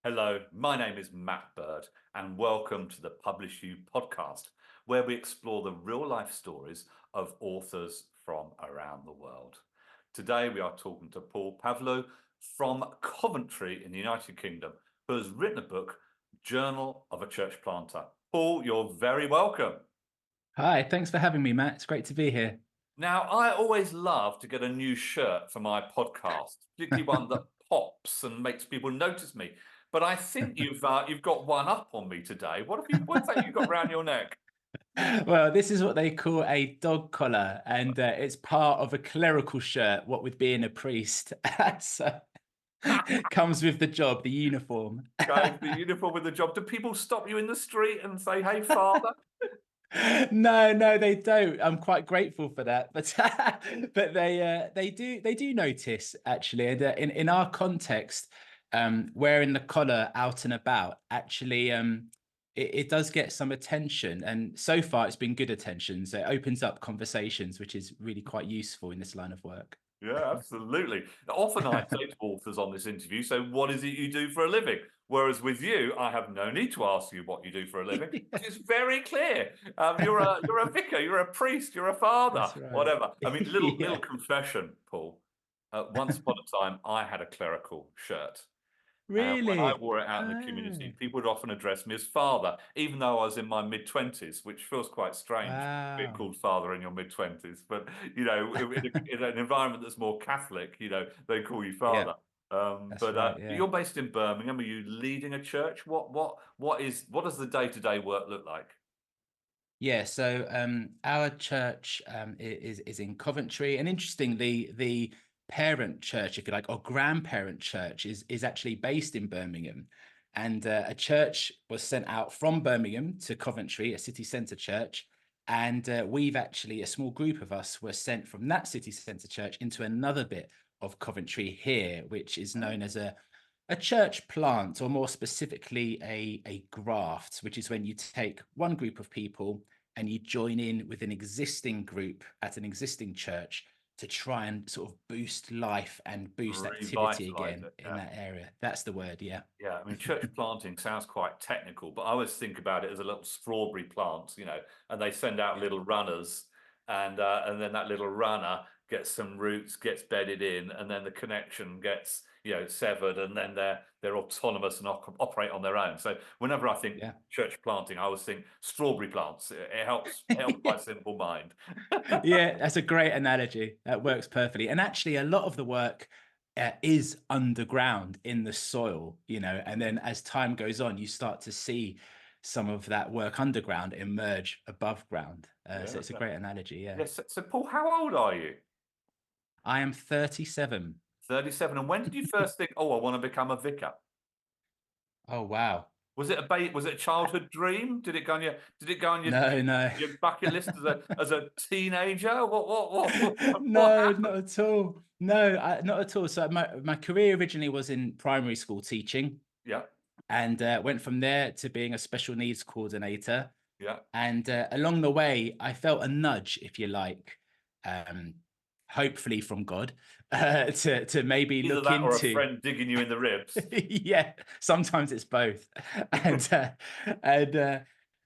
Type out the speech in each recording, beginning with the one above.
Hello, my name is Matt Bird, and welcome to the PublishU podcast, where we explore the real life stories of authors from around the world. Today, we are talking to Paul Pavlou from Coventry in the United Kingdom, who has written a book, Journal of a Church Planter. Paul, you're very welcome. Hi, thanks for having me, Matt. It's great to be here. Now, I always love to get a new shirt for my podcast, particularly one that pops and makes people notice me. But I think you've got one up on me today. What's that you got round your neck? Well, this is what they call a dog collar, and it's part of a clerical shirt, what with being a priest. So it comes with the job, the uniform. Guys, the uniform with the job. Do people stop you in the street and say, "Hey, father"? No, they don't. I'm quite grateful for that, but but they do notice actually, and in our context, wearing the collar out and about actually it does get some attention, and so far it's been good attention. So it opens up conversations, which is really quite useful in this line of work. Yeah, absolutely. Often I say to authors on this interview, "So what is it you do for a living?" Whereas with you, I have no need to ask you what you do for a living. It's very clear. You're a vicar, you're a priest, you're a father, That's right. whatever. I mean, little Yeah. confession, Paul. Once upon a time, I had a clerical shirt. And when I Really? wore it out in the Oh, community, people would often address me as father, even though I was in my mid-20s, which feels quite strange, being wow. called father in your mid-20s. But, in an environment that's more Catholic, they call you Yeah, father. that's right. But Yeah. you're based in Birmingham. Are you leading a church? What does the day-to-day work look like? Yeah, so our church is in Coventry, and interestingly, the parent church, if you like, or grandparent church, is actually based in Birmingham, and a church was sent out from Birmingham to Coventry, a city centre church, and we've actually a small group of us were sent from that city centre church into another bit of Coventry here, which is known as a church plant, or more specifically, a graft, which is when you take one group of people and you join in with an existing group at an existing church to try and sort of boost life and boost activity Revitalize again it. in Yeah. that area. That's the word, yeah. Yeah, I mean, church planting sounds quite technical, but I always think about it as a little strawberry plant, and they send out Yeah. little runners, and then that little runner gets some roots, gets bedded in, and then the connection gets, severed, and then they're autonomous and operate on their own. So whenever I think Yeah. church planting, I always think strawberry plants. It helps my simple mind. Yeah, that's a great analogy. That works perfectly. And actually, a lot of the work is underground in the soil, and then as time goes on, you start to see some of that work underground emerge above ground. So Yeah, it's a yeah. great analogy. Yeah. Yes. So, Paul, how old are you? I am 37. 37. And when did you first think, "Oh, I want to become a vicar"? Oh, wow. Was it a childhood dream? Did it go on No, no. your bucket list as a teenager? What No, not happened? at all. No, not at all. So my career originally was in primary school teaching, Yeah, and went from there to being a special needs coordinator. yeah. And along the way, I felt a nudge, if you like, um, hopefully from God, to maybe Either look that or a into. friend digging you in the ribs. Yeah, sometimes it's both. And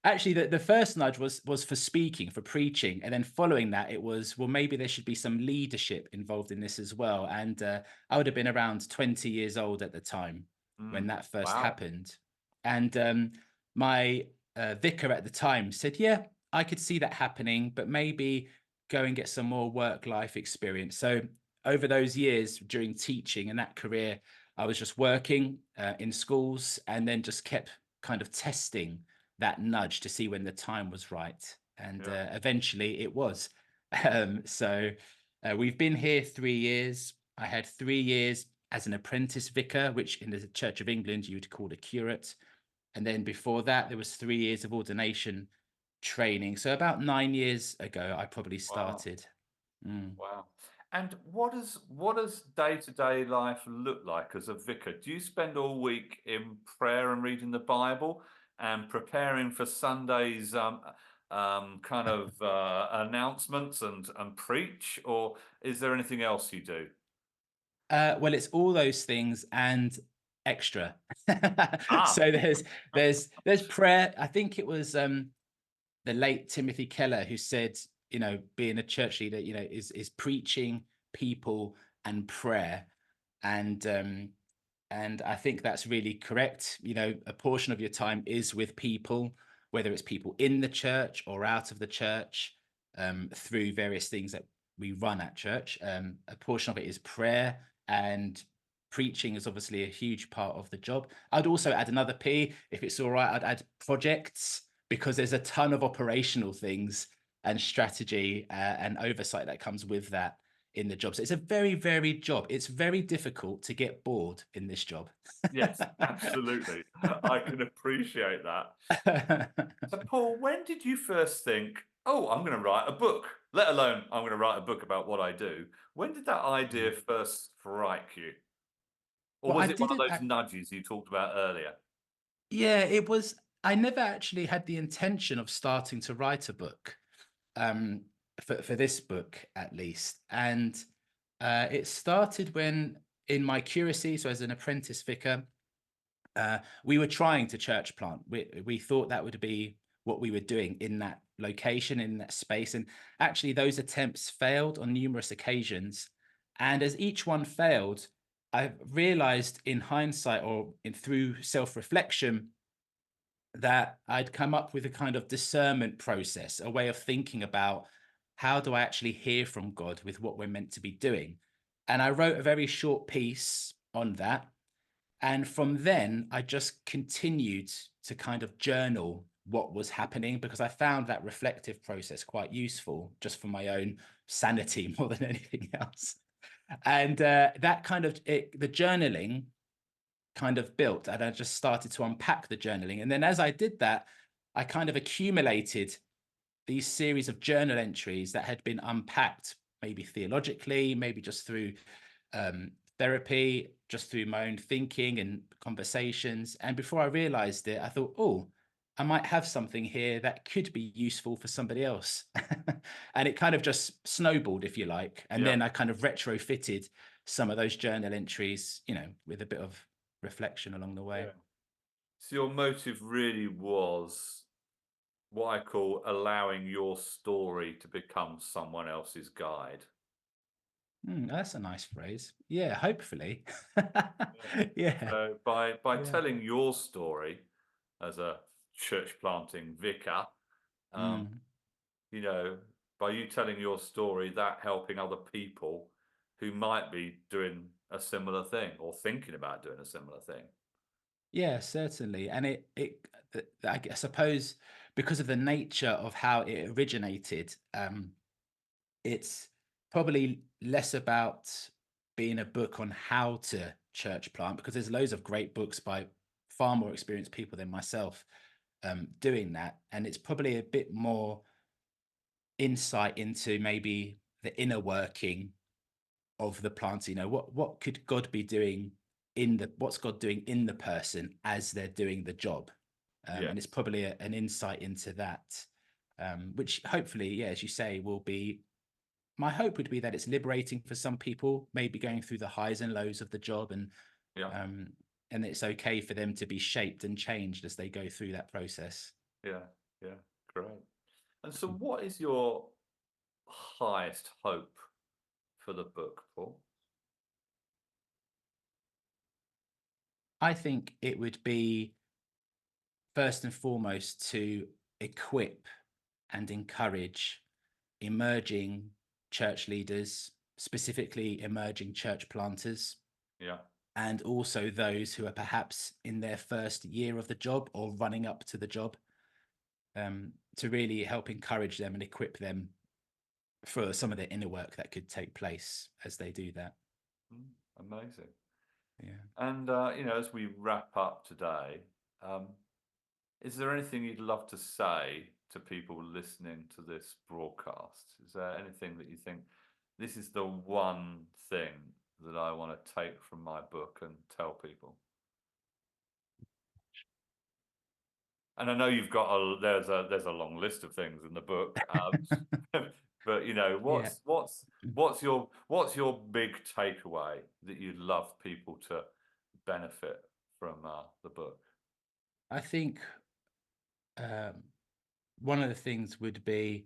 actually, the first nudge was for speaking, for preaching, and then following that, it was, well, maybe there should be some leadership involved in this as well. And I would have been around 20 years old at the time when Mm, that first wow. happened. And my vicar at the time said, "Yeah, I could see that happening, but maybe go and get some more work-life experience." So over those years during teaching and that career, I was just working in schools, and then just kept kind of testing that nudge to see when the time was right. And Yeah, eventually it was. So we've been here 3 years. I had 3 years as an apprentice vicar, which in the Church of England you would call a curate. And then before that, there was 3 years of ordination training. So about 9 years ago, I probably wow, started. Mm. wow. And what does day-to-day life look like as a vicar? Do you spend all week in prayer and reading the Bible and preparing for Sunday's kind of announcements and preach, or is there anything else you do? Well, it's all those things, and extra. Ah, So there's prayer. I think it was the late Timothy Keller who said, being a church leader, is preaching, people, and prayer. And I think that's really correct. A portion of your time is with people, whether it's people in the church or out of the church, through various things that we run at church. A portion of it is prayer, and preaching is obviously a huge part of the job. I'd also add another P, if it's all right, I'd add projects, because there's a ton of operational things and strategy and oversight that comes with that in the job. So it's a very varied job. It's very difficult to get bored in this job. yes, absolutely. I can appreciate that. So, Paul, when did you first think, oh, I'm going to write a book, let alone I'm going to write a book about what I do? When did that idea first strike you? Or Well, I was it one of didn't. those nudges you talked about earlier? Yeah, it was. I never actually had the intention of starting to write a book, um, for this book at least. And it started when, in my curacy, so as an apprentice vicar, we were trying to church plant. We thought that would be what we were doing in that location, in that space. And actually, those attempts failed on numerous occasions. And as each one failed, I realized in hindsight, or through self-reflection, that I'd come up with a kind of discernment process, a way of thinking about how do I actually hear from God with what we're meant to be doing. And I wrote a very short piece on that. And from then, I just continued to kind of journal what was happening, because I found that reflective process quite useful just for my own sanity more than anything else. And that kind of the journaling kind of built, and I just started to unpack the journaling. And then as I did that, I kind of accumulated these series of journal entries that had been unpacked, maybe theologically, maybe just through therapy, just through my own thinking and conversations. And before I realized it, I thought, oh, I might have something here that could be useful for somebody else. And it kind of just snowballed, if you like. And Yeah. then I kind of retrofitted some of those journal entries, with a bit of reflection along the way. Yeah. So your motive really was what I call allowing your story to become someone else's guide. That's a nice phrase. Yeah, hopefully. Yeah. Yeah, So by yeah. telling your story as a church planting vicar, um, Mm. you know, by you telling your story, that helping other people who might be doing a similar thing or thinking about doing a similar thing. Yeah, certainly. And suppose because of the nature of how it originated, it's probably less about being a book on how to church plant, because there's loads of great books by far more experienced people than myself doing that. And it's probably a bit more insight into maybe the inner working of the plant. What could God be doing what's God doing in the person as they're doing the job. And it's Yes. probably an insight into that, which hopefully, yeah, as you say, will be, my hope would be that it's liberating for some people, maybe going through the highs and lows of the job, Yeah. um, and it's okay for them to be shaped and changed as they go through that process. Yeah. Yeah. Great. And so, what is your highest hope for the book, Paul? I think it would be, first and foremost, to equip and encourage emerging church leaders, specifically emerging church planters, Yeah. and also those who are perhaps in their first year of the job or running up to the job, to really help encourage them and equip them for some of the inner work that could take place as they do that. Mm, amazing. Yeah. And as we wrap up today, um, is there anything you'd love to say to people listening to this broadcast? Is there anything that you think this is the one thing that I want to take from my book and tell people? And I know you've got there's a long list of things in the book, but Yeah. what's your big takeaway that you'd love people to benefit from the book? I think um, one of the things would be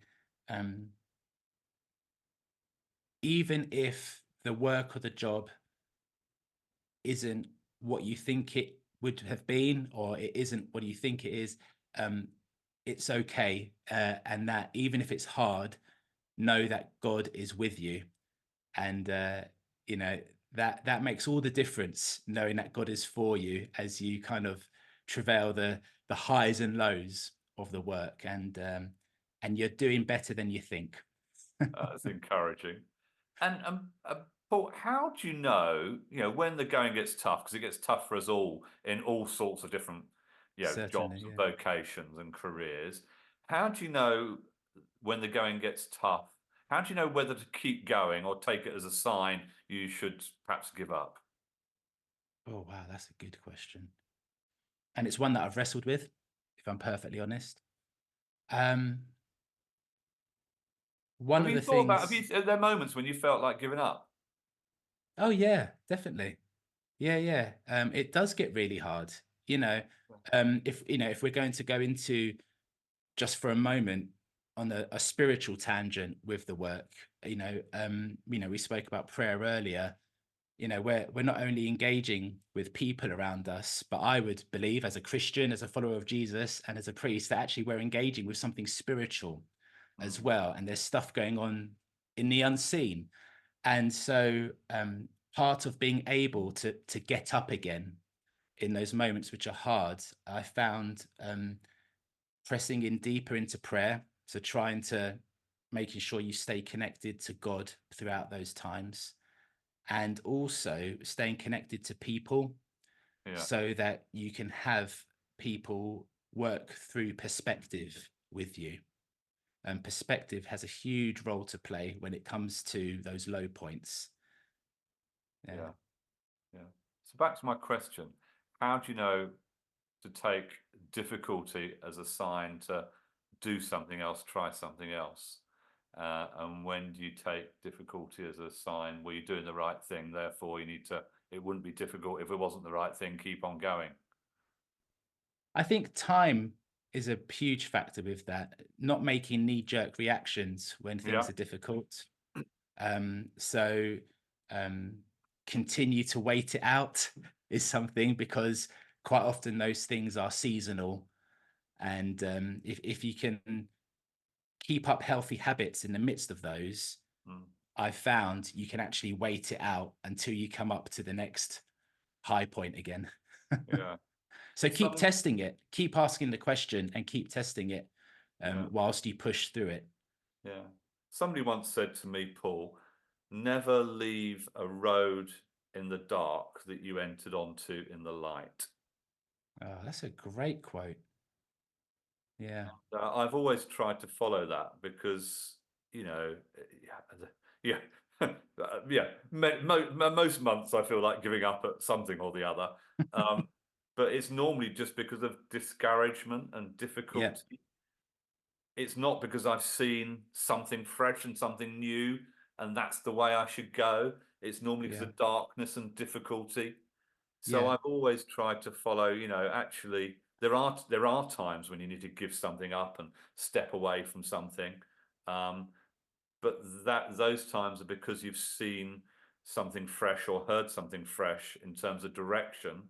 um, even if the work or the job isn't what you think it would have been, or it isn't what you think it is, um, it's okay. And that even if it's hard, know that God is with you. And, you know, that makes all the difference, knowing that God is for you as you kind of travail the highs and lows of the work. And you're doing better than you think. It's encouraging. And Paul, how do you know, when the going gets tough, because it gets tough for us all in all sorts of different, you know, Certainly, jobs and yeah. vocations and careers. How do you know when the going gets tough? How do you know whether to keep going or take it as a sign you should perhaps give up? Oh, wow, that's a good question. And it's one that I've wrestled with, if I'm perfectly honest. Um, one Have of you the thought about, things, are there moments when you felt like giving up? oh yeah, definitely. Yeah, yeah. It does get really hard. You know, if you know, if we're going to go into just for a moment on a spiritual tangent with the work, we spoke about prayer earlier. You know, we're not only engaging with people around us, but I would believe as a Christian, as a follower of Jesus, and as a priest, that actually we're engaging with something spiritual as Mm, well. And there's stuff going on in the unseen. And so part of being able to get up again in those moments which are hard, I found pressing in deeper into prayer. So trying to making sure you stay connected to God throughout those times, and also staying connected to people yeah, so that you can have people work through perspective with you. And perspective has a huge role to play when it comes to those low points. Yeah. yeah, yeah. So back to my question, how do you know to take difficulty as a sign to do something else, try something else? And when do you take difficulty as a sign, well, you're doing the right thing, therefore you need to, it wouldn't be difficult if it wasn't the right thing, keep on going. I think time is a huge factor with that, not making knee jerk reactions when things Yeah, are difficult. So um, continue to wait it out is something, because quite often those things are seasonal. And if you can keep up healthy habits in the midst of those, mm, I've found you can actually wait it out until you come up to the next high point again. yeah. So keep Some, testing it, keep asking the question, and keep testing it yeah, whilst you push through it. yeah. Somebody once said to me, Paul, never leave a road in the dark that you entered onto in the light. Oh, that's a great quote. Yeah, I've always tried to follow that because, you know, yeah, yeah. Most months I feel like giving up at something or the other, um, but it's normally just because of discouragement and yeah, difficulty. It's not because I've seen something fresh and something new, and that's the way I should go. It's normally because yeah, of darkness and difficulty. So yeah, I've always tried to follow, you know, actually there are times when you need to give something up and step away from something. Um, but that those times are because you've seen something fresh or heard something fresh in terms of direction,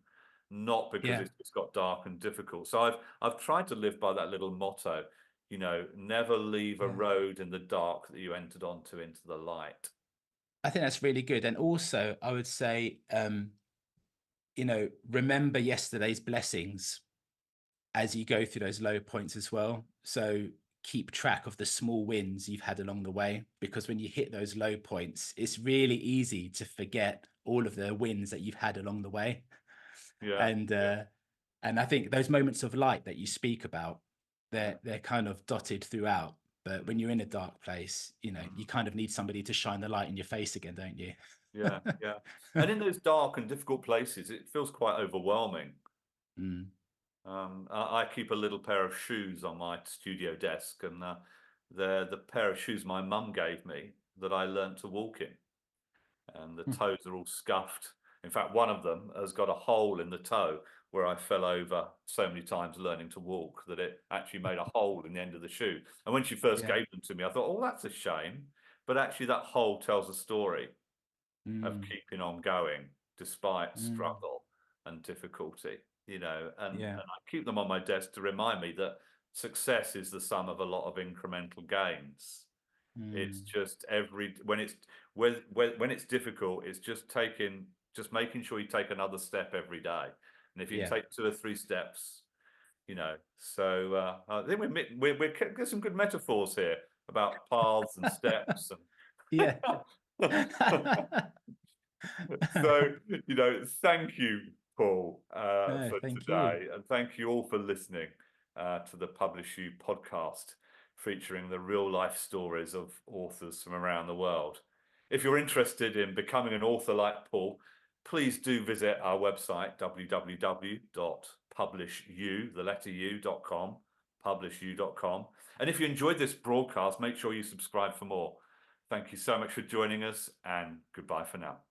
not because yeah, it's just got dark and difficult. So I've tried to live by that little motto, you know, never leave a yeah. road in the dark that you entered onto into the light. I think that's really good. And also, I would say, remember yesterday's blessings as you go through those low points as well. So keep track of the small wins you've had along the way, because when you hit those low points, it's really easy to forget all of the wins that you've had along the way. Yeah, And yeah. and I think those moments of light that you speak about, Yeah. they're kind of dotted throughout. But when you're in a dark place, you Mm. kind of need somebody to shine the light in your face again, don't you? Yeah, yeah. And in those dark and difficult places, it feels quite overwhelming. Mm. I keep a little pair of shoes on my studio desk, and they're the pair of shoes my mum gave me that I learnt to walk in. And the toes are all scuffed, In fact, one of them has got a hole in the toe where I fell over so many times learning to walk that it actually made a hole in the end of the shoe. And when she first Yeah. gave them to me, I thought, oh, that's a shame. But actually, that hole tells a story of Mm, keeping on going despite mm, struggle and difficulty, and yeah. I keep them on my desk to remind me that success is the sum of a lot of incremental gains. It's Mm, just when it's difficult, it's just making sure you take another step every day. And if you yeah. take 2 or 3 steps, so I think we're getting some good metaphors here about paths and steps Yeah. and so, thank you, Paul, No, for thank you. today, and thank you all for listening to the PublishU podcast, featuring the real life stories of authors from around the world. If you're interested in becoming an author like Paul, please do visit our website, www.publishu, the letter u.com, publishu.com. And if you enjoyed this broadcast, make sure you subscribe for more. Thank you so much for joining us, and goodbye for now.